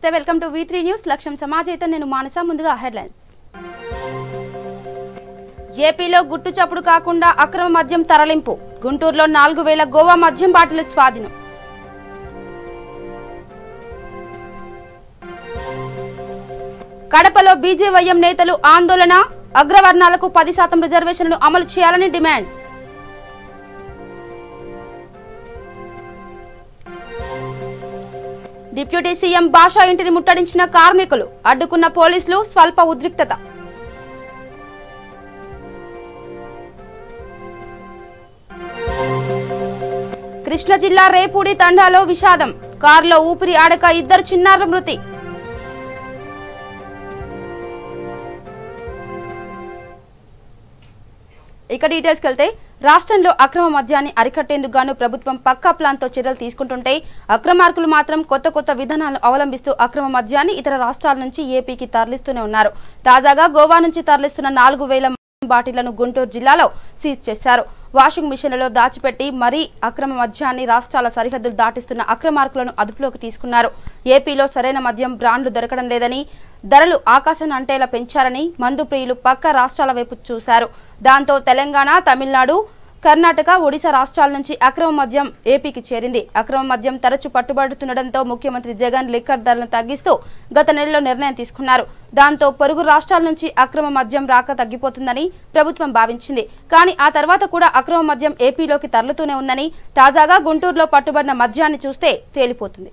నమస్తే welcome to V3 news లక్ష్యం సమాజైతే నేను మానస ముందుగా హెడ్లైన్స్ ఏపీలో గుట్టు చప్పుడు కాకుండా అక్రమ మద్యం తరలింపు గుంటూరులో 4000 గోవా మద్యం బాటిల్ స్వాధీనం కడపలో బీజేవైఎం నేతలు ఆందోళన అగ్రవర్ణాలకు 10% రిజర్వేషన్లను అమలు చేయాలని డిమాండ్ డిప్యూటీ సీఎం భాషా ఇంటిని ముట్టడించిన కార్మికులు అడ్డుకున్న పోలీసులు స్వల్ప ఉద్రిక్తత కృష్ణా జిల్లా రేపూడి తండాలో విషాదం కారులో ఊపిరి ఆడక 2 చిన్నారుల మృతి ఇక డీటెయిల్స్కి వెళ్తే రాష్ట్రంలో అక్రమ మద్యాన్ని అరికట్టేందుకు గాను ప్రభుత్వం పక్కా ప్లాన్తో చర్యలు తీసుకుంటుంటే అక్రమార్కులు మాత్రం కొత్త విధానాలను అవలంబిస్తూ అక్రమ మద్యాన్ని ఇతర రాష్ట్రాల నుంచి ఏపీకి తరలిస్తూనే ఉన్నారు. తాజాగా గోవా నుంచి తరలిస్తున్న 4000 బాటిళ్లను గుంటూరు జిల్లాలో సీజ్ చేశారు. వాషింగ్ మిషన్లలో దాచిపెట్టి మరీ అక్రమ మద్యాన్ని రాష్ట్రాల సరిహద్దులు దాటిస్తున్న అక్రమార్కులను అదుపులోకి తీసుకున్నారు. ఏపీలో సరైన మద్యం బ్రాండ్లు దొరకడం లేదని, ధరలు ఆకాశాన్ని అంటేలా పెంచారని మందు ప్రియులు పక్క రాష్ట్రాల వైపు చూశారు. దాంతో తెలంగాణ, తమిళనాడు, కర్ణాటక, ఒడిశా రాష్ట్రాల నుంచి అక్రమ మద్యం ఏపీకి చేరింది. అక్రమ మద్యం తరచు పట్టుబడుతుండటంతో ముఖ్యమంత్రి జగన్ లిక్కర్ ధరలను తగ్గిస్తూ గత నెలలో నిర్ణయం తీసుకున్నారు. దాంతో పొరుగు రాష్ట్రాల నుంచి అక్రమ మద్యం రాక తగ్గిపోతుందని ప్రభుత్వం భావించింది. కానీ ఆ తర్వాత కూడా అక్రమ మద్యం ఏపీలోకి తరలుతూనే ఉందని తాజాగా గుంటూరులో పట్టుబడిన మద్యాన్ని చూస్తే తేలిపోతుంది.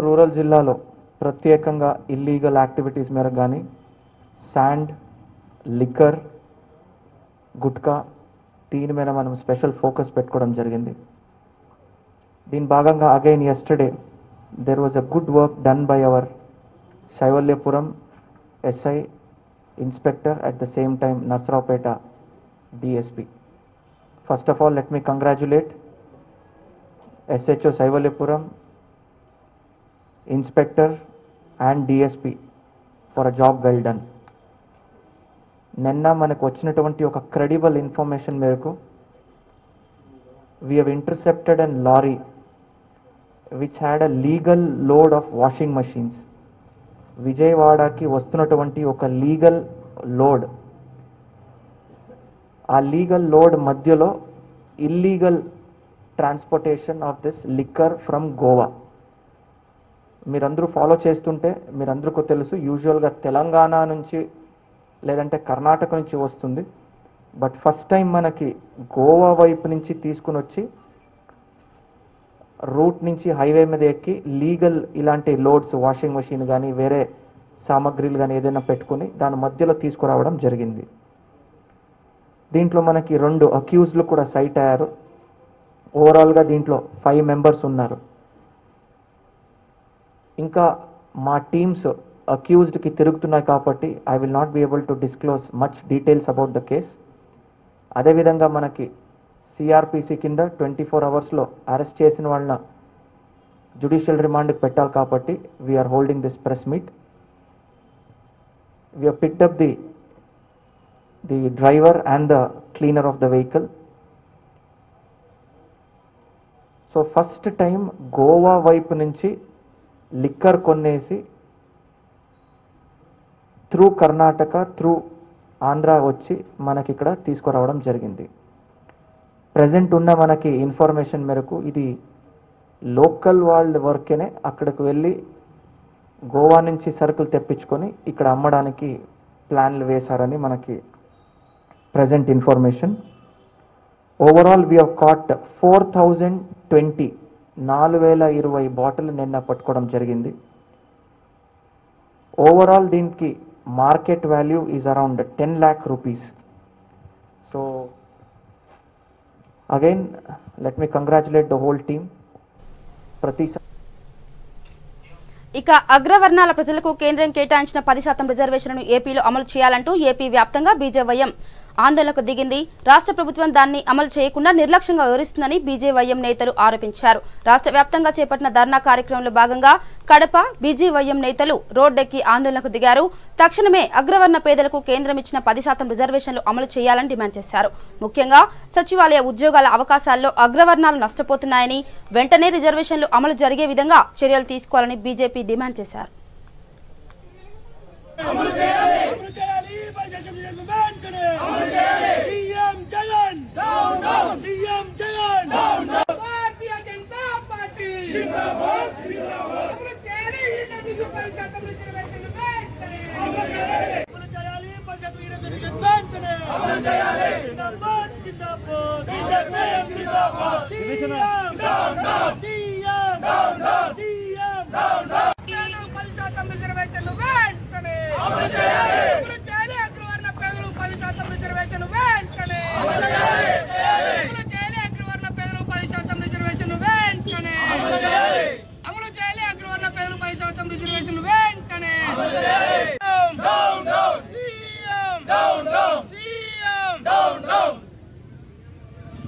రూరల్ జిల్లాలో ప్రత్యేకంగా ఇల్లీగల్ యాక్టివిటీస్ మేర కానీ శాండ్, లిక్కర్, గుట్కా, దీని మీద మనం స్పెషల్ ఫోకస్ పెట్టుకోవడం జరిగింది. దీని భాగంగా again yesterday there was a good work done by our Shaivalyapuram SI inspector, at the same time Narsaraopeta DSP. First of all, let me congratulate SHO Shaivalyapuram, inspector and DSP for a job well done. నిన్న మనకు వచ్చినటువంటి ఒక credible information మేరకు we have intercepted a lorry which had a legal load of washing machines. విజయవాడకి వస్తున్నటువంటి ఒక legal load, ఆ legal load మధ్యలో illegal transportation of this liquor from Goa. మీరందరూ ఫాలో చేస్తుంటే మీరందరికీ తెలుసు, యూజువల్గా తెలంగాణ నుంచి లేదంటే కర్ణాటక నుంచి వస్తుంది. బట్ ఫస్ట్ టైం మనకి గోవా వైపు నుంచి తీసుకుని వచ్చి రూట్ నుంచి హైవే మీద ఎక్కి లీగల్ ఇలాంటి లోడ్స్, వాషింగ్ మెషిన్ కానీ వేరే సామాగ్రిలు కానీ ఏదైనా పెట్టుకుని దాని మధ్యలో తీసుకురావడం జరిగింది. దీంట్లో మనకి 2 అక్యూజ్లు కూడా సైట్ అయ్యారు. ఓవరాల్గా దీంట్లో 5 మెంబర్స్ ఉన్నారు. ఇంకా మా టీమ్స్ అక్యూజ్డ్కి తిరుగుతున్నాయి కాబట్టి I will not be able to disclose much details about the case. అదేవిధంగా మనకి సిఆర్పిసి కింద 24 అవర్స్లో అరెస్ట్ చేసిన వాళ్ళని జ్యుడిషియల్ రిమాండ్కి పెట్టాలి కాబట్టి we are holding this press meet. We have picked up the driver and the cleaner of the vehicle. So first time Goa వైపు నుంచి లిక్కర్ కొనేసి త్రూ కర్ణాటక, త్రూ ఆంధ్ర వచ్చి మనకి ఇక్కడ తీసుకురావడం జరిగింది. ప్రజెంట్ ఉన్న మనకి ఇన్ఫర్మేషన్ మేరకు ఇది లోకల్ వాళ్ళ వర్కేనే అక్కడికి వెళ్ళి గోవా నుంచి సరుకులు తెప్పించుకొని ఇక్కడ అమ్మడానికి ప్లాన్లు వేశారని మనకి present information. Overall we have cot 4020 4020 bottle నిన్న పట్టుకోవడం జరిగింది. ఓవరాల్ దీనికి market value is around 10 lakh rupees. So again let me congratulate the whole team. ఇక అగ్రవర్ణాల ప్రజలకు కేంద్రం కేటాయించిన 10% రిజర్వేషన్లను ఏపీలో అమలు చేయాలంటూ ఏపీ వ్యాప్తంగా బీజేవైఎం ఆందోళనకు దిగింది. రాష్ట్ర ప్రభుత్వం దాన్ని అమలు చేయకుండా నిర్లక్ష్యంగా వివరిస్తుందని బీజేవైఎం నేతలు ఆరోపించారు. రాష్ట్ర వ్యాప్తంగా చేపట్టిన ధర్నా కార్యక్రమంలో భాగంగా కడప బీజేవైఎం నేతలు రోడ్డెక్కి ఆందోళనకు దిగారు. తక్షణమే అగ్రవర్ణ పేదలకు కేంద్రం ఇచ్చిన 10% రిజర్వేషన్లు అమలు చేయాలని డిమాండ్ చేశారు. ముఖ్యంగా సచివాలయ ఉద్యోగాల అవకాశాల్లో అగ్రవర్ణాలు నష్టపోతున్నాయని, వెంటనే రిజర్వేషన్లు అమలు జరిగే విధంగా చర్యలు తీసుకోవాలని బీజేపీ డిమాండ్ చేశారు.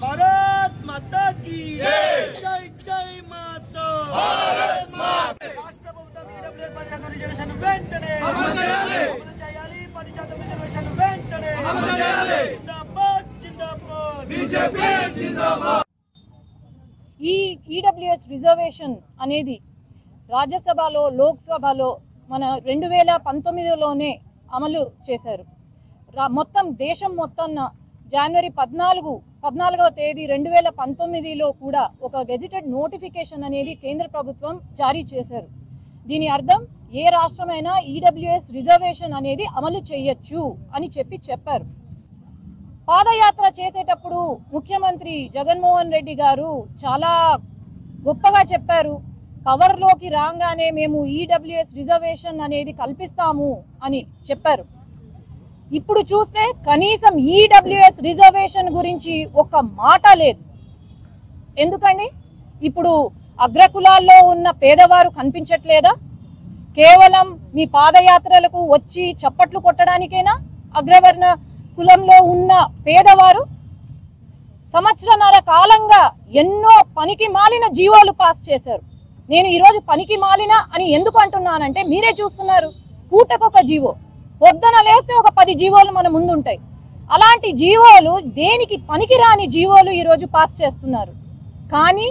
भारत माता की जय जय माता भारत माता राष्ट्र ప్రభుత్వం ఈడబ్ల్యూఎస్ 10% రిజర్వేషన్ వెంటనే అమలు చేయాలి 10% రిజర్వేషన్ వెంటనే అమలు చేయాలి జిందాబాద్ జిందాబాద్ బీజేపీ జిందాబాద్ ఈ ఈడబ్ల్యూఎస్ రిజర్వేషన్ అనేది రాజ్యసభలో లోక్సభలో మన 2019లోనే అమలు చేశారు. మొత్తం దేశం మొత్తం జనవరి 14వ తేదీ 2019లో కూడా ఒక గెజిటెడ్ నోటిఫికేషన్ అనేది కేంద్ర ప్రభుత్వం జారీ చేశారు. దీని అర్థం ఏ రాష్ట్రమైనా ఈడబ్ల్యూఎస్ రిజర్వేషన్ అనేది అమలు చేయొచ్చు అని చెప్పారు. పాదయాత్ర చేసేటప్పుడు ముఖ్యమంత్రి జగన్మోహన్ రెడ్డి గారు చాలా గొప్పగా చెప్పారు. పవర్లోకి రాగానే మేము ఈడబ్ల్యూఎస్ రిజర్వేషన్ అనేది కల్పిస్తాము అని చెప్పారు. ఇప్పుడు చూస్తే కనీసం ఈడబ్ల్యూఎస్ రిజర్వేషన్ గురించి ఒక్క మాట లేదు. ఎందుకండి? ఇప్పుడు అగ్రకులాల్లో ఉన్న పేదవారు కనిపించట్లేదా? కేవలం మీ పాదయాత్రలకు వచ్చి చప్పట్లు కొట్టడానికేనా అగ్రవర్ణ కులంలో ఉన్న పేదవారు? సంవత్సరన్నర కాలంగా ఎన్నో పనికి మాలిన జీవోలు పాస్ చేశారు. నేను ఈరోజు పనికి మాలిన అని ఎందుకు అంటున్నానంటే మీరే చూస్తున్నారు. పూటకొక జీవో, పొద్దున లేస్తే ఒక 10 జీవోలు మన ముందుంటాయి. అలాంటి జీవోలు దేనికి పనికిరాని జీవోలు ఈరోజు పాస్ చేస్తున్నారు. కానీ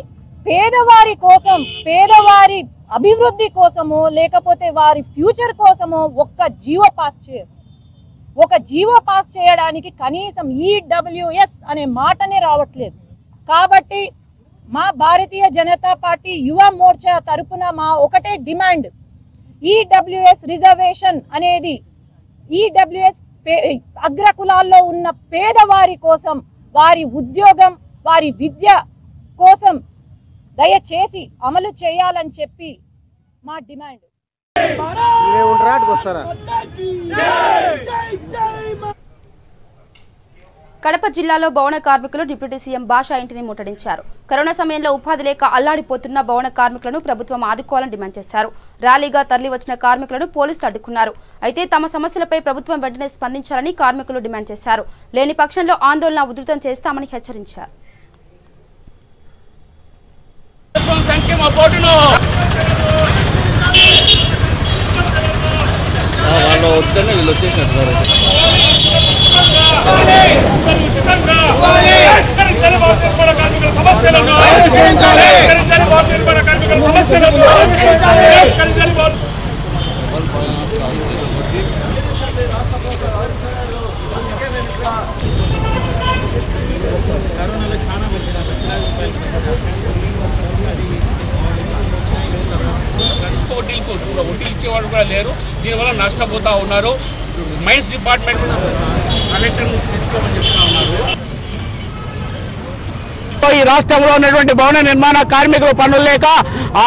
పేదవారి కోసం, పేదవారి అభివృద్ధి కోసమో లేకపోతే వారి ఫ్యూచర్ కోసమో ఒక్క జీవో పాస్ చేయరు. ఒక జీవో పాస్ చేయడానికి కనీసం ఈడబ్ల్యూఎస్ అనే మాటనే రావట్లేదు. కాబట్టి మా భారతీయ జనతా పార్టీ యువ మోర్చా తరపున మా ఒకటే డిమాండ్, ఈడబ్ల్యూఎస్ రిజర్వేషన్ అనేది ఈడబ్ల్యూఎస్ అగ్రకులాల్లో ఉన్న పేదవారి కోసం, వారి ఉద్యోగం, వారి విద్య కోసం దయచేసి అమలు చేయాలని చెప్పి మా డిమాండ్. కడప జిల్లాలో భవన కార్మికులు డిప్యూటీ సీఎం భాషా ఇంటిని ముట్టడించారు. కరోనా సమయంలో ఉపాధి లేక అల్లాడిపోతున్న భవన కార్మికులను ప్రభుత్వం ఆదుకోవాలని డిమాండ్ చేశారు. ర్యాలీగా తరలి వచ్చిన కార్మికులను పోలీసులు అడ్డుకున్నారు. అయితే తమ సమస్యలపై ప్రభుత్వం వెంటనే స్పందించాలని కార్మికులు డిమాండ్ చేశారు. లేని పక్షంలో ఆందోళన ఉధృతం చేస్తామని హెచ్చరించారు. వడ్డీలు ఇచ్చేవాళ్ళు కూడా లేరు. దీనివల్ల నష్టపోతా ఉన్నారు. మైన్స్ డిపార్ట్మెంట్ కలెక్టర్ నుంచి తెచ్చుకోమని చెప్తా ఉన్నారు. ఈ రాష్ట్రంలో ఉన్నటువంటి భవన నిర్మాణ కార్మికులు పనులు లేక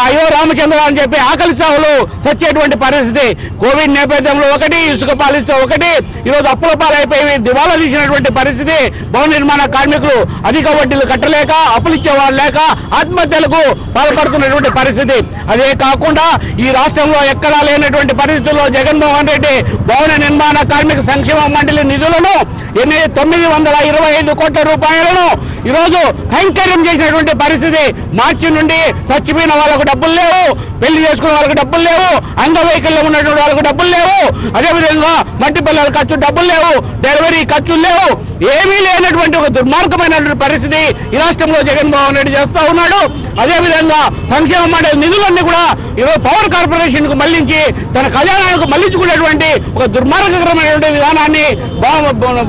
అయ్యో రామచంద్ర అని చెప్పి ఆకలి సాగులు చచ్చేటువంటి పరిస్థితి. కోవిడ్ నేపథ్యంలో ఒకటి, ఇసుక పాలిస్తే ఒకటి, ఈరోజు అప్పుల పాలైపోయి దివాలా తీసినటువంటి పరిస్థితి. భవన నిర్మాణ కార్మికులు అధిక వడ్డీలు కట్టలేక, అప్పులు ఇచ్చేవాళ్ళు లేక ఆత్మహత్యలకు పాల్పడుతున్నటువంటి పరిస్థితి. అదే కాకుండా ఈ రాష్ట్రంలో ఎక్కడా లేనటువంటి పరిస్థితుల్లో జగన్మోహన్ రెడ్డి భవన నిర్మాణ కార్మిక సంక్షేమ మండలి నిధులను 925 కోట్ల రూపాయలను ఈరోజు కైంకర్యం చేసినటువంటి పరిస్థితి. మార్చి నుండి చచ్చిపోయిన వాళ్ళకు డబ్బులు లేవు, పెళ్లి చేసుకున్న వాళ్ళకి డబ్బులు లేవు, అంగవైకల్యం ఉన్నటువంటి వాళ్ళకు డబ్బులు లేవు, అదేవిధంగా మట్టి పిల్లల ఖర్చు డబ్బులు లేవు, డెలివరీ ఖర్చులు లేవు, ఏమీ లేనటువంటి ఒక దుర్మార్గమైనటువంటి పరిస్థితి ఈ రాష్ట్రంలో జగన్మోహన్ రెడ్డి చేస్తూ ఉన్నాడు. అదేవిధంగా సంక్షేమ మండలి నిధులన్నీ కూడా ఈరోజు పవర్ కార్పొరేషన్ కు మళ్లించి తన ఖజానాకు మళ్లించుకునేటువంటి ఒక దుర్మార్గకరమైనటువంటి విధానాన్ని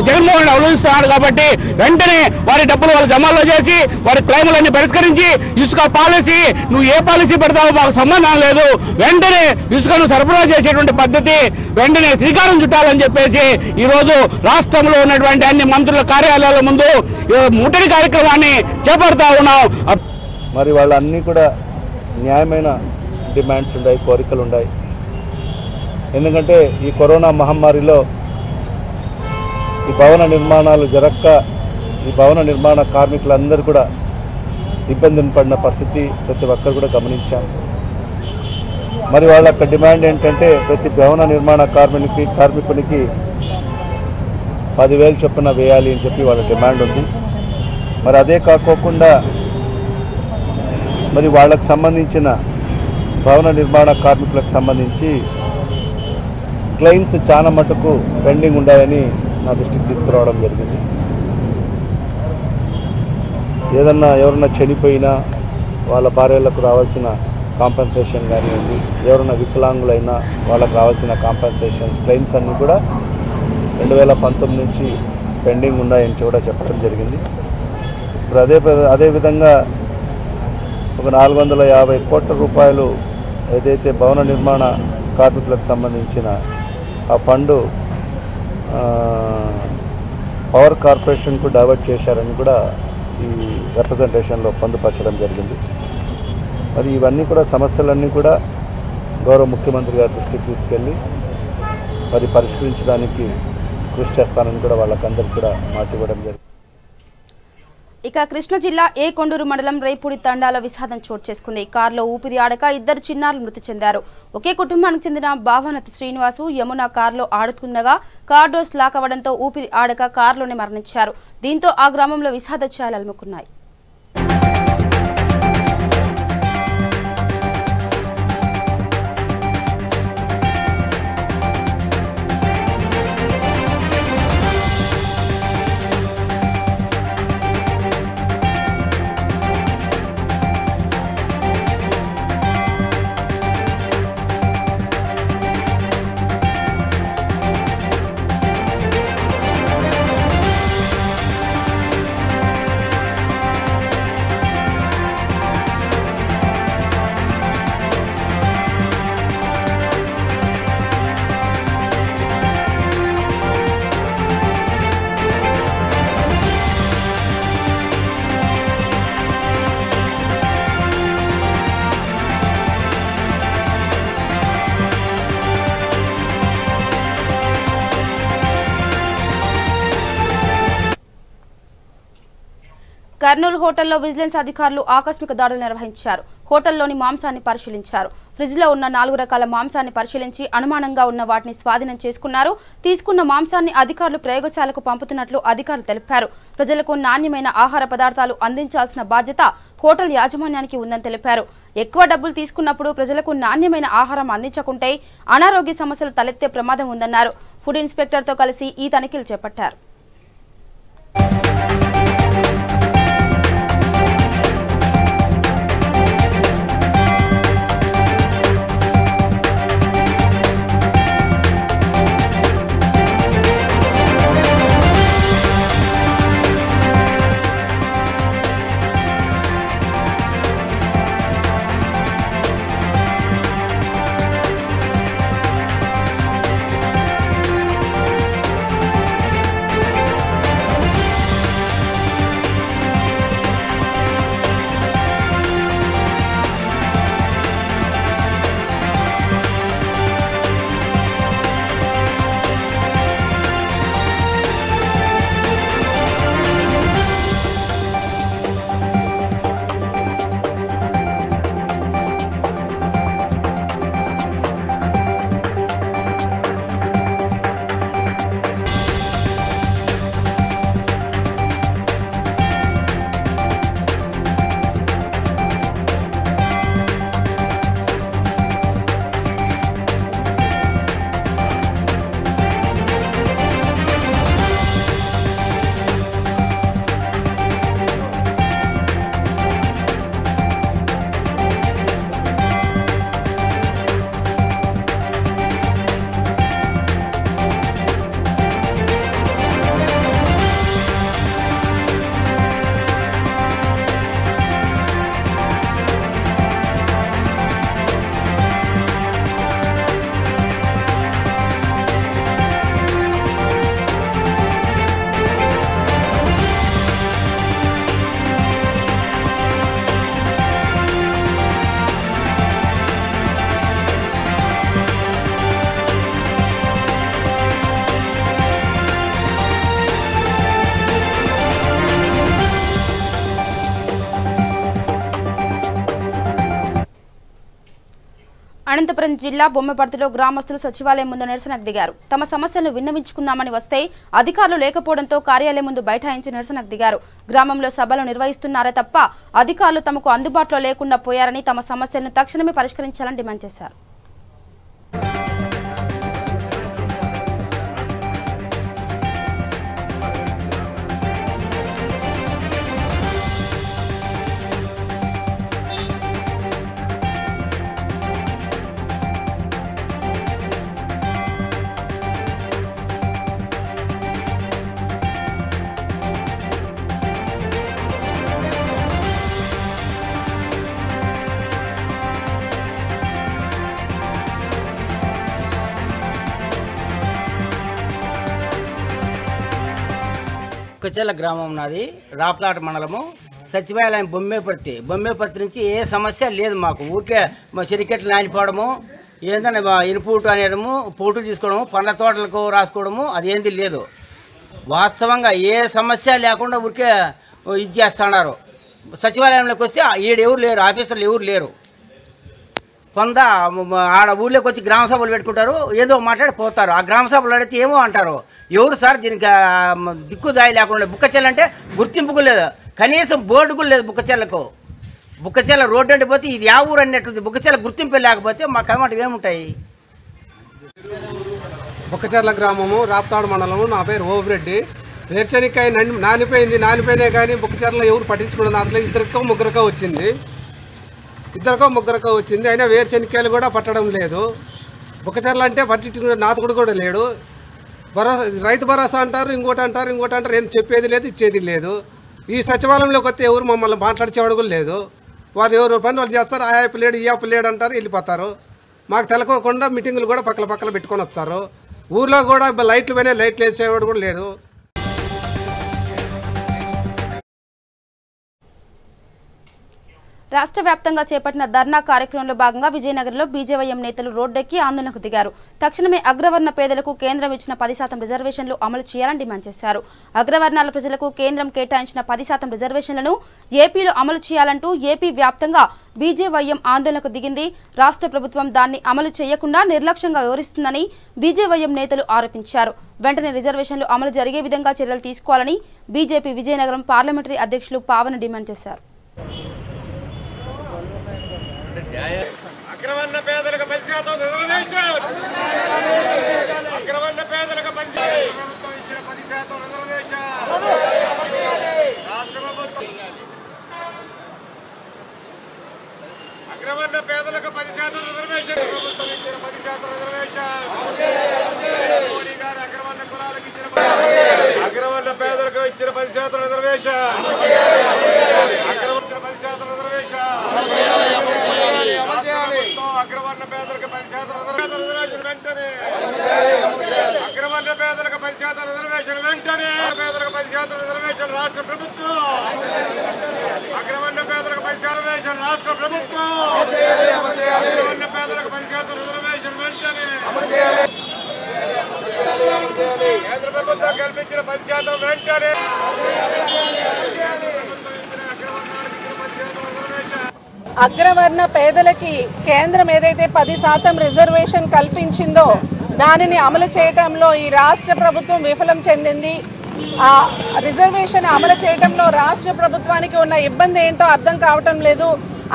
జగన్మోహన్ రెడ్డి అవలంబిస్తున్నాడు. కాబట్టి వెంటనే వారి డబ్బులు వాళ్ళు జమాలో చేసి వారి క్లైములన్నీ పరిష్కరించి ఇసుక పాలసీ, నువ్వు ఏ పాలసీ పెడతావో మాకు సంబంధం లేదు, వెంటనే ఇసుకను సరఫరా చేసేటువంటి పద్ధతి వెంటనే శ్రీకారం చుట్టాలని చెప్పేసి ఈరోజు రాష్ట్రంలో ఉన్నటువంటి అన్ని మంత్రుల కార్యాలయాల ముందు ముట్టడి కార్యక్రమాన్ని చేపడతా ఉన్నాం. మరి వాళ్ళన్నీ కూడా న్యాయమైన డిమాండ్స్ ఉన్నాయి, కోరికలు ఉన్నాయి. ఎందుకంటే ఈ కరోనా మహమ్మారిలో ఈ భవన నిర్మాణాలు జరక్క ఈ భవన నిర్మాణ కార్మికులందరూ కూడా ఇబ్బందిని పడిన పరిస్థితి ప్రతి ఒక్కరు కూడా గమనించాం. మరి వాళ్ళ యొక్క డిమాండ్ ఏంటంటే ప్రతి భవన నిర్మాణ కార్మికునికి 10,000 చొప్పున వేయాలి అని చెప్పి వాళ్ళ డిమాండ్ ఉంది. మరి అదే కాకోకుండా మరి వాళ్ళకు సంబంధించిన భవన నిర్మాణ కార్మికులకు సంబంధించి క్లెయిమ్స్ చాలా మటుకు పెండింగ్ ఉన్నాయని నా దృష్టికి తీసుకురావడం జరిగింది. ఎవరన్నా చనిపోయినా వాళ్ళ భార్యలకు రావాల్సిన కాంపెన్సేషన్ కానివ్వండి, ఎవరైనా వికలాంగులైనా వాళ్ళకు రావాల్సిన కాంపెన్సేషన్స్ క్లెయిమ్స్ అన్నీ కూడా 2019 నుంచి పెండింగ్ ఉన్నాయని కూడా చెప్పడం జరిగింది. ఇప్పుడు అదేవిధంగా ఒక 450 కోట్ల రూపాయలు ఏదైతే భవన నిర్మాణ కార్మికులకు సంబంధించిన ఆ ఫండ్ పవర్ కార్పొరేషన్కు డైవర్ట్ చేశారని కూడా ఈ రిప్రజెంటేషన్లో పొందుపరచడం జరిగింది. మరి ఇవన్నీ కూడా సమస్యలన్నీ కూడా గౌరవ ముఖ్యమంత్రి గారి దృష్టికి తీసుకెళ్ళి మరి పరిష్కరించడానికి కృషి చేస్తానని కూడా వాళ్ళకందరికీ కూడా మాట ఇవ్వడం జరిగింది. ఇక కృష్ణా జిల్లా ఏ కొండూరు మండలం రేపూడి తండాలో విషాదం చోటు చేసుకుంది. కారులో ఊపిరి ఆడక 2 చిన్నారులు మృతి చెందారు. ఒకే కుటుంబానికి చెందిన భావనతి శ్రీనివాసు, యమున కారులో ఆడుతుండగా కార్ డోర్స్ లాక్ అవ్వడంతో ఊపిరి ఆడక కారులోనే మరణించారు. దీంతో ఆ గ్రామంలో విషాద ఛాయలు అలుముకున్నాయి. కర్నూలు హోటల్లో విజిలెన్స్ అధికారులు ఆకస్మిక దాడులు నిర్వహించారు. హోటల్లోని మాంసాన్ని పరిశీలించారు. ఫ్రిడ్జ్ లో ఉన్న 4 రకాల మాంసాన్ని పరిశీలించి అనుమానంగా ఉన్న వాటిని స్వాధీనం చేసుకున్నారు. తీసుకున్న మాంసాన్ని అధికారులు ప్రయోగశాలకు పంపుతున్నట్లు అధికారులు తెలిపారు. ప్రజలకు నాణ్యమైన ఆహార పదార్థాలు అందించాల్సిన బాధ్యత హోటల్ యాజమాన్యానికి ఉందని తెలిపారు. ఎక్కువ డబ్బులు తీసుకున్నప్పుడు ప్రజలకు నాణ్యమైన ఆహారం అందించకుంటే అనారోగ్య సమస్యలు తలెత్తే ప్రమాదం ఉందన్నారు. ఫుడ్ ఇన్స్పెక్టర్తో కలిసి ఈ తనిఖీలు చేపట్టారు. అనంతపురం జిల్లా బొమ్మపర్తిలో గ్రామస్తులు సచివాలయం ముందు నిరసనకు దిగారు. తమ సమస్యలను విన్నవించుకుందామని వస్తే అధికారులు లేకపోవడంతో కార్యాలయం ముందు బైఠాయించి నిరసనకు దిగారు. గ్రామంలో సభలు నిర్వహిస్తున్నారే తప్ప అధికారులు తమకు అందుబాటులో లేకుండా పోయారని తమ సమస్యలను తక్షణమే పరిష్కరించాలని డిమాండ్ చేశారు. కుచెల్ల గ్రామం నాది, రాప్లాట మండలము, సచివాలయం బొమ్మేపర్తి నుంచి ఏ సమస్య లేదు మాకు. ఊరికే మా చెరికెట్లు నానిపోవడము, ఏంటంటే ఇనుపూటు అనేదము, పూటలు తీసుకోవడము, పండ్ల తోటలకు రాసుకోవడము, అదేంది లేదు. వాస్తవంగా ఏ సమస్య లేకుండా ఊరికే ఇది చేస్తున్నారు. సచివాలయంలోకి వస్తే ఈడెవరు లేరు, ఆఫీసర్లు ఎవరు లేరు. ఆడ ఊళ్ళోకి వచ్చి గ్రామ సభలు పెట్టుకుంటారు, ఏదో మాట్లాడిపోతారు. ఆ గ్రామ సభలు అడిగితే ఏమో అంటారు. ఎవరు సార్ దీనికి దిక్కుదాయి లేకుండా? బుక్కచెల్లంటే గుర్తింపుకు లేదు, కనీసం బోర్డుకు లేదు. బుక్కచెల్ల రోడ్డు అంటే పోతే ఇది యా ఊరు అన్నట్టుంది. బుక్కచెల్ల గుర్తింపు లేకపోతే మాకు అన్నమాట ఏముంటాయి? బుక్కచెర్ల గ్రామము, రాప్తాడు మండలము. నా పేరు ఓపిరెడ్డి. వేరుశనక్కాయ నానిపోయినా కానీ బుక్కచెర్లలో ఎవరు పట్టించుకోవడం. దాంట్లో ఇద్దరికో ముగ్గురికో వచ్చింది. అయినా వేరుశనక్కాయలు కూడా పట్టడం లేదు. బుక్కచెర్ల అంటే పట్టించుకునే నాతకుడు కూడా లేడు. రైతు భరోసా అంటారు, ఇంకోటి అంటారు. ఏం చెప్పేది లేదు, ఇచ్చేది లేదు. ఈ సచివాలయంలోకి వస్తే ఎవరు మమ్మల్ని మాట్లాడిచేవాడు కూడా లేదు. వారు ఎవరు పని వాళ్ళు చేస్తారు. ఆ యాప్ లేడు, ఈ యాప్ లేడు అంటారు, వెళ్ళిపోతారు. మాకు తెలకోకుండా మీటింగులు కూడా పక్కల పెట్టుకొని వస్తారు. ఊర్లో కూడా లైట్లు పోయినా లైట్లు వేసేవాడు కూడా లేదు. రాష్ట్ర వ్యాప్తంగా చేపట్టిన ధర్నా కార్యక్రమంలో భాగంగా విజయనగరంలో బీజేవైఎం నేతలు రోడ్డెక్కి ఆందోళనకు దిగారు. తక్షణమే అగ్రవర్ణ పేదలకు కేంద్రం ఇచ్చిన 10% రిజర్వేషన్లు అమలు చేయాలని డిమాండ్ చేశారు. అగ్రవర్ణాల ప్రజలకు కేంద్రం కేటాయించిన 10% రిజర్వేషన్లను ఏపీలో అమలు చేయాలంటూ ఏపీ వ్యాప్తంగా బీజేవైఎం ఆందోళనకు దిగింది. రాష్ట్ర ప్రభుత్వం దాన్ని అమలు చేయకుండా నిర్లక్ష్యంగా వ్యవహరిస్తుందని బీజేవైఎం నేతలు ఆరోపించారు. వెంటనే రిజర్వేషన్లు అమలు జరిగే విధంగా చర్యలు తీసుకోవాలని బీజేపీ విజయనగరం పార్లమెంటరీ అధ్యక్షులు పావన డిమాండ్ చేశారు. అగ్రవర్ణ పేదలకు 10% రిజర్వేషన్, అగ్రవర్ణ పేదలకు 10% రిజర్వేషన్, రాష్ట్ర ప్రభుత్వం అగ్రవర్ణ పేదలకు 10% రిజర్వేషన్, ప్రభుత్వం ఇచ్చిన 10% రిజర్వేషన్, మోడీ గారు అగ్రవర్ణ కులాలకు ఇచ్చిన అగ్రవర్ణ పేదలకు ఇచ్చిన 10% రిజర్వేషన్, అగ్రవర్ణ 10% రిజర్వేషన్, అగ్రవర్ణ పేదలకు 10% రిజర్వేషన్ వెంటనే, అగ్రవర్ణ పేదలకు 10% రిజర్వేషన్ వెంటనే, పేదలకు 10% రిజర్వేషన్ రాష్ట్ర ప్రభుత్వం, అగ్రవర్ణ పేదలకు 10% రిజర్వేషన్ రాష్ట్ర ప్రభుత్వం, అగ్రవర్ణ పేదలకు 10% రిజర్వేషన్ వెంటనే, కేంద్ర ప్రభుత్వం కల్పించిన 10% వెంటనే, అగ్రవర్ణ పేదలకి కేంద్రం ఏదైతే 10% రిజర్వేషన్ కల్పించిందో దానిని అమలు చేయడంలో ఈ రాష్ట్ర ప్రభుత్వం విఫలం చెందింది. ఆ రిజర్వేషన్ అమలు చేయడంలో రాష్ట్ర ప్రభుత్వానికి ఉన్న ఇబ్బంది ఏంటో అర్థం కావటం లేదు.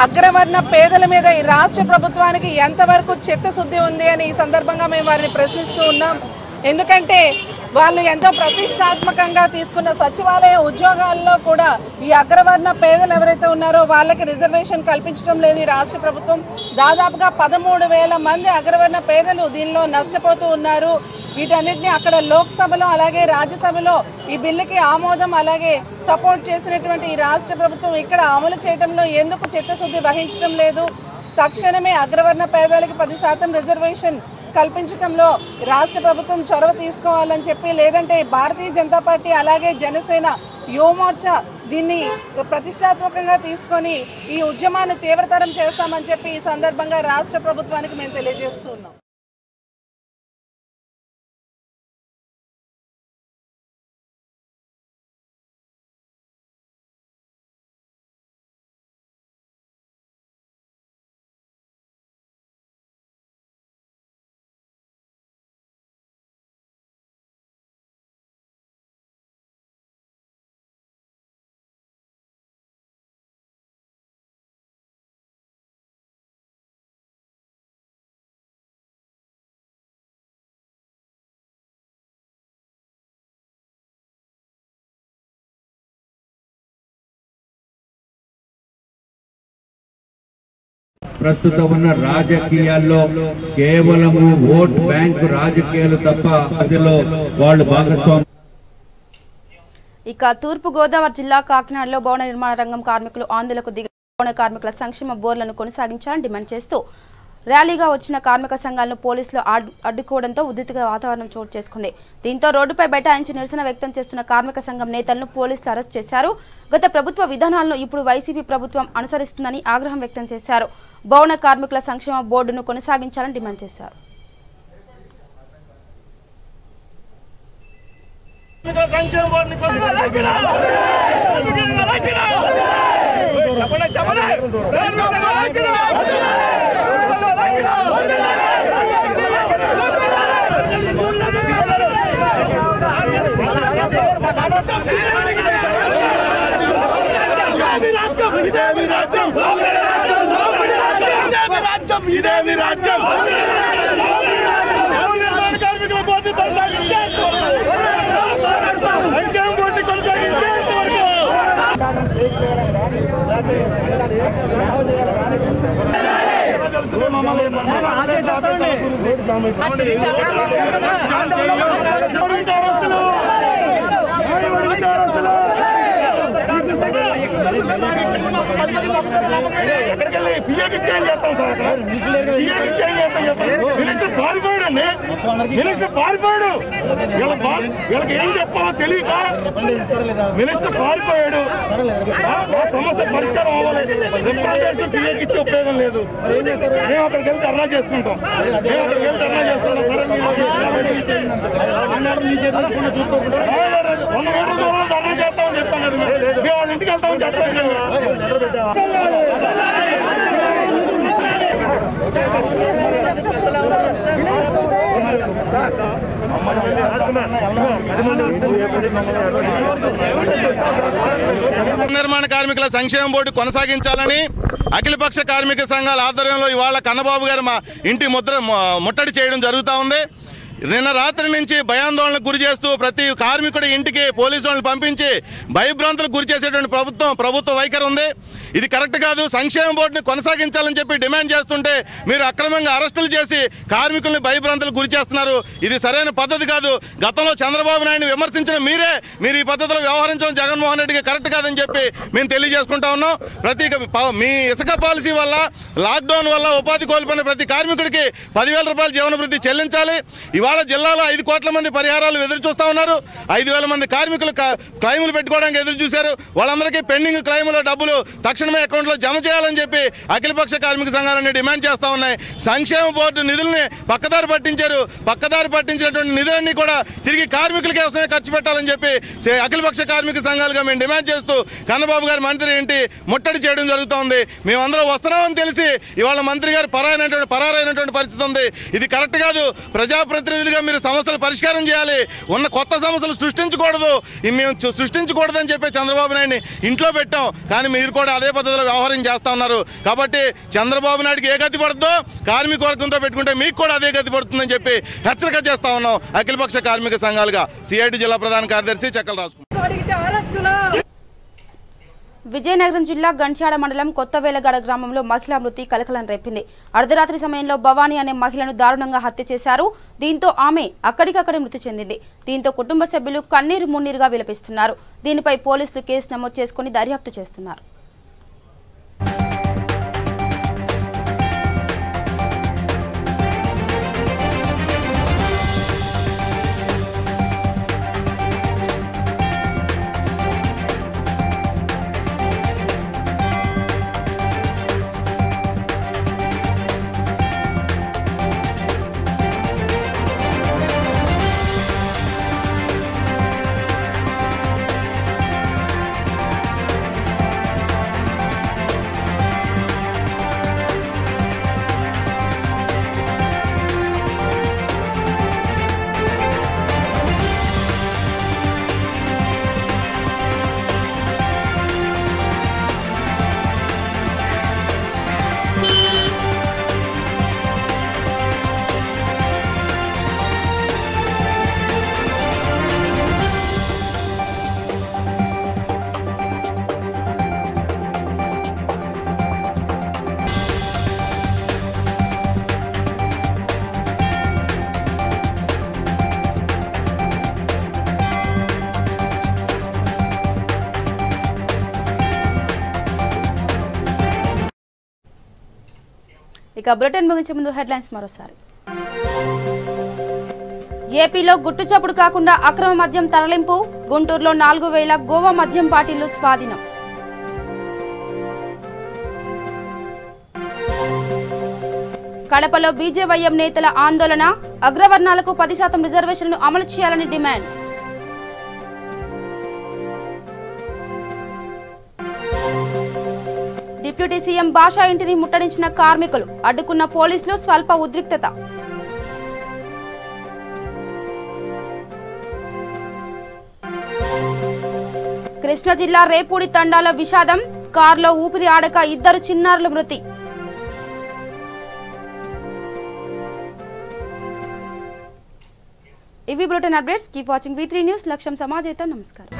అగ్రవర్ణ పేదల మీద ఈ రాష్ట్ర ప్రభుత్వానికి ఎంతవరకు చిత్తశుద్ధి ఉంది అని ఈ సందర్భంగా మేము వారిని ప్రశ్నిస్తూ ఉన్నాం. ఎందుకంటే వాళ్ళు ఎంతో ప్రతిష్టాత్మకంగా తీసుకున్న సచివాలయ ఉద్యోగాల్లో కూడా ఈ అగ్రవర్ణ పేదలు ఎవరైతే ఉన్నారో వాళ్ళకి రిజర్వేషన్ కల్పించడం లేదు ఈ రాష్ట్ర ప్రభుత్వం. దాదాపుగా 13,000 మంది అగ్రవర్ణ పేదలు దీనిలో నష్టపోతూ ఉన్నారు. వీటన్నిటిని అక్కడ లోక్సభలో అలాగే రాజ్యసభలో ఈ బిల్లుకి ఆమోదం అలాగే సపోర్ట్ చేసినటువంటి ఈ రాష్ట్ర ప్రభుత్వం ఇక్కడ అమలు చేయడంలో ఎందుకు చిత్తశుద్ధి వహించడం లేదు? తక్షణమే అగ్రవర్ణ పేదలకి 10% రిజర్వేషన్ కల్పించడంలో రాష్ట్ర ప్రభుత్వం చొరవ తీసుకోవాలని చెప్పి, లేదంటే భారతీయ జనతా పార్టీ అలాగే జనసేన యువమోర్చా దీన్ని ప్రతిష్టాత్మకంగా తీసుకొని ఈ ఉద్యమాన్ని తీవ్రతరం చేస్తామని చెప్పి ఈ సందర్భంగా రాష్ట్ర ప్రభుత్వానికి మేము తెలియజేస్తున్నాం. ప్రస్తుతం ఉన్న రాజకీయాల్లో కేవలము ఓట్ బ్యాంకు రాజకీయాలు తప్ప అందులో వాళ్ళు భాగస్వామ్యం. ఇక తూర్పు గోదావరి జిల్లా కాకినాడలో భవన నిర్మాణ రంగం కార్మికులు ఆందోళనకు దిగి భవన కార్మికుల సంక్షేమ బోర్లను కొనసాగించాలని డిమాండ్ చేస్తూ ర్యాలీగా వచ్చిన కార్మిక సంఘాలను పోలీసులు అడ్డుకోవడంతో ఉద్రిక్త వాతావరణం చోటు చేసుకుంది. దీంతో రోడ్డుపై బైఠాయించి నిరసన వ్యక్తం చేస్తున్న కార్మిక సంఘం నేతలను పోలీసులు అరెస్ట్ చేశారు. గత ప్రభుత్వ విధానాలను ఇప్పుడు వైసీపీ ప్రభుత్వం అనుసరిస్తుందని ఆగ్రహం వ్యక్తం చేశారు. భవన కార్మికుల సంక్షేమ బోర్డును కొనసాగించాలని డిమాండ్ చేశారు. మినిస్టర్ పారిపోయాడు. వీళ్ళకి ఏం చెప్పాలో తెలియక మినిస్టర్ పారిపోయాడు. సమస్య పరిష్కారం అవ్వాలి. రిప్రజెంటేషన్ పిఏకి ఇచ్చే ఉపయోగం లేదు. మేము అక్కడికి వెళ్ళి ధర్నా చేసుకుంటాం. సరే 100 మీటర్ల దూరంలో ధర్నా చేస్తామని చెప్పాం కదా. మేము వాళ్ళ ఇంటికి వెళ్తామని చెప్పలేదు. నిర్మాణ కార్మికుల సంక్షేమ బోర్డు కొనసాగించాలని అఖిలపక్ష కార్మిక సంఘాల ఆధ్వర్యంలో ఇవాళ కన్నబాబు గారు మా ఇంటి ముట్టడి చేయడం జరుగుతూ ఉంది. నిన్న రాత్రి నుంచి భయాందోళనకు గురి చేస్తూ ప్రతి కార్మికుడి ఇంటికి పోలీసు వాళ్ళని పంపించి భయభ్రాంతులకు గురి చేసేటువంటి ప్రభుత్వ వైఖరి ఉంది. ఇది కరెక్ట్ కాదు. సంక్షేమ బోర్డుని కొనసాగించాలని చెప్పి డిమాండ్ చేస్తుంటే మీరు అక్రమంగా అరెస్టులు చేసి కార్మికుల్ని భయభ్రాంతులకు గురి చేస్తున్నారు. ఇది సరైన పద్ధతి కాదు. గతంలో చంద్రబాబు నాయుడిని విమర్శించిన మీరు ఈ పద్ధతిలో వ్యవహరించడం జగన్మోహన్ రెడ్డికి కరెక్ట్ కాదని చెప్పి మేము తెలియజేసుకుంటా ఉన్నాం. మీ ఇసుక పాలసీ వల్ల లాక్డౌన్ వల్ల ఉపాధి కోల్పోయిన ప్రతి కార్మికుడికి 10,000 రూపాయల జీవనభృతి చెల్లించాలి. ఇవాళ జిల్లాలో 5 కోట్ల మంది పరిహారాలు ఎదురు చూస్తూ ఉన్నారు. 5,000 మంది కార్మికులు క్లైములు పెట్టుకోవడానికి ఎదురు చూశారు. వాళ్ళందరికీ పెండింగ్ క్లైముల డబ్బులు తక్షణమే అకౌంట్లో జమ చేయాలని చెప్పి అఖిలపక్ష కార్మిక సంఘాలన్నీ డిమాండ్ చేస్తూ ఉన్నాయి. సంక్షేమ బోర్డు నిధుల్ని పక్కదారి పట్టించారు. పక్కదారి పట్టించినటువంటి నిధులన్నీ కూడా తిరిగి కార్మికుల కోసమే ఖర్చు పెట్టాలని చెప్పి అఖిలపక్ష కార్మిక సంఘాలుగా మేము డిమాండ్ చేస్తూ కన్నబాబు గారి మంత్రి ఏంటి ముట్టడి చేయడం జరుగుతోంది. మేమందరం వస్తున్నామని తెలిసి ఇవాళ మంత్రి గారు పరారైనటువంటి పరిస్థితి ఉంది. ఇది కరెక్ట్ కాదు. ప్రజాప్రతినిధులుగా మీరు సమస్యలు పరిష్కారం చేయాలి. ఉన్న కొత్త సమస్యలు సృష్టించకూడదు. మేము సృష్టించకూడదని చెప్పి చంద్రబాబు నాయుడిని ఇంట్లో పెట్టాం. కానీ మీరు కూడా అదే పద్ధతిలో వ్యవహారం చేస్తూ ఉన్నారు. కాబట్టి చంద్రబాబు నాయుడికి ఏ గతి పడుతుందో కార్మిక వర్గంతో పెట్టుకుంటే మీకు కూడా అదే గతి పడుతుందని చెప్పి హెచ్చరిక చేస్తా ఉన్నాం. అఖిలపక్ష కార్మిక సంఘాలుగా సిఐటి జిల్లా ప్రధాన కార్యదర్శి చెక్కల రాసుకున్నారు. విజయనగరం జిల్లా గంట్యాడ మండలం కొత్తవేలగడ గ్రామంలో మహిళా మృతి కలకలం రేపింది. అర్ధరాత్రి సమయంలో భవానీ అనే మహిళను దారుణంగా హత్య చేశారు. దీంతో ఆమె అక్కడికక్కడే మృతి చెందింది. దీంతో కుటుంబ సభ్యులు కన్నీరు మున్నీరుగా విలపిస్తున్నారు. దీనిపై పోలీసులు కేసు నమోదు చేసుకుని దర్యాప్తు చేస్తున్నారు. ఇక బులెటిన్ ముగించే ముందు హెడ్లైన్స్ మరోసారి. ఏపీలో గుట్టు చప్పుడు కాకుండా అక్రమ మద్యం తరలింపు, గుంటూరులో 4,000 గోవా మద్యం బాటిళ్లు స్వాధీనం. కడపలో బీజేవైఎం నేతల ఆందోళన, అగ్రవర్ణాలకు 10% రిజర్వేషన్లను అమలు చేయాలని డిమాండ్. డిప్యూటీ సీఎం భాషా ఇంటిని ముట్టడించిన కార్మికులు, అడ్డుకున్న పోలీసులు స్వల్ప ఉద్రిక్తత. కృష్ణా జిల్లా రేపూడి తండాల విషాదం, కారులో ఊపిరి ఆడక 2 చిన్నారులు మృతి. ఇవి bulletin updates. Keep watching V3 news. లక్ష్యం సమాజేతం. నమస్కారం.